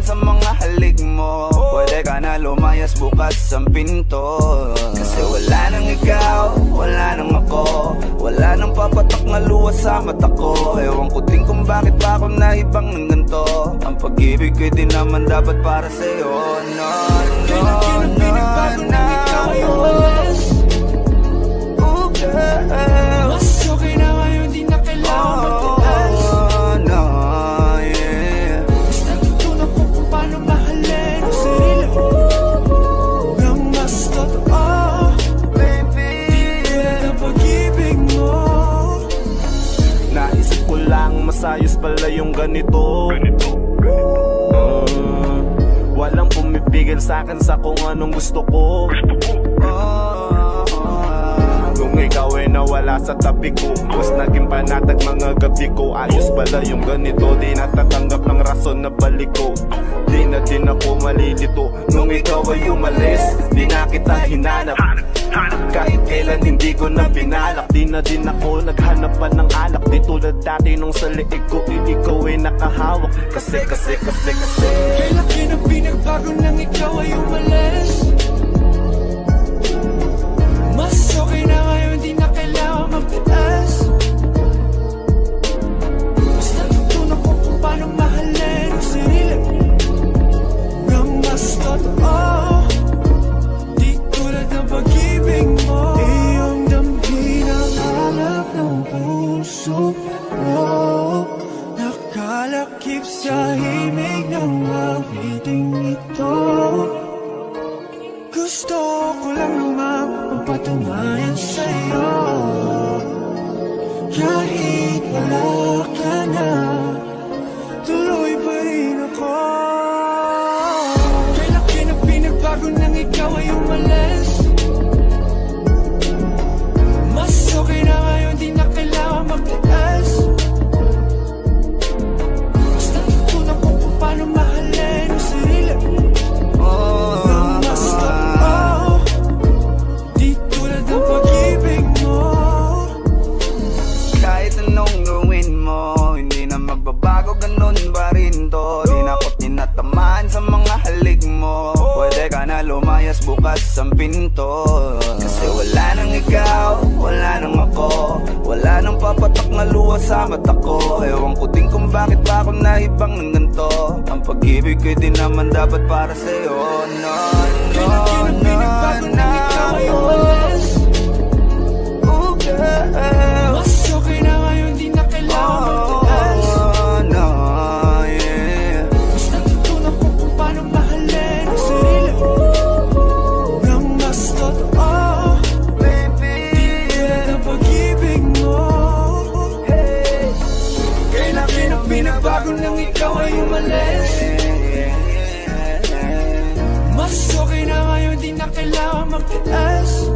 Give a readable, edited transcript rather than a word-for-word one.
sa mga halik mo. Pwede ka na lumayas, bukas ang pinto. Kasi wala nang ikaw, wala nang ako, wala nang papatak na luha sa mata ko. Ewan ko din kung bakit ba ako naibang ng ganito. Ang pag-ibig ko din naman dapat para sa'yo. No, no, no, no. Oh girl, mas okay na ngayon, di na kailangan magtaas. no, yeah. Mas natutunan ko kung paano mahalin ang sarili nang mas totoo, Baby, di tulad ng pag-ibig mo. Naisip ko lang masayos pala yung ganito. Walang pumipigil sa'kin sa kung anong gusto ko. Nung ikaw ay nawala sa tabi ko, mas naging panatag mga gabi ko. Ayos pala yung ganito, di natatanggap ng rason na balik ko. Di na din ako malilito nung ikaw ay umalis. Di na kita hinanap, kahit kailan hindi ko na pinalak. Di na din ako naghanap pa ng alak. Di tulad dati nung sa liig ko, ikaw ay nakahawak. Kasi Kailan pinagbago nang ikaw ay umalis? Mas okay na ngayon, di na kailangan magtaas. Mas natutunan ko kung paano mahalin ang sarili nang mas totoo, di tulad ng pag-ibig mo. Iyong damhin ang alap ng puso mo, nakalakip sa himig ng awiting ito. Gusto ko lang naman magpatunayan sa'yo, kahit wala ka na, tuloy pa rin ako. Kailan pinagbago nang ikaw ay umalis? Mas okay na ngayon, di na kailangan magtaas. Mas natutunan ko kung paano mahalin ang sarili nang mas totoo, di tulad ng pag-ibig mo. kahit anong gawin mo, hindi na magbabago, ganun pa rin to. Di na ako tinatamaan sa mga halik mo. Pwede ka na lumayas, bukas ang pinto. Kasi wala nang ikaw, wala nang ako, wala nang papatak na luha sa mata ko. Ewan ko din kung bakit ba ako naibang ng ganito. Ang pag-ibig ko din naman dapat para sa'yo. No, no, Kailan no, pinagbago no. nang ikaw ay umalis? Oh girl, Mas okay na ngayon, di na kailangan magtaas. no, yeah. Mas natutunan ko kung paano mahalin ang sarili nang mas totoo, Baby, di tulad ng pag-ibig mo. Kailan pinagbago nang ikaw ay umalis? Mas okay na ngayon, di na kailangan magtaas.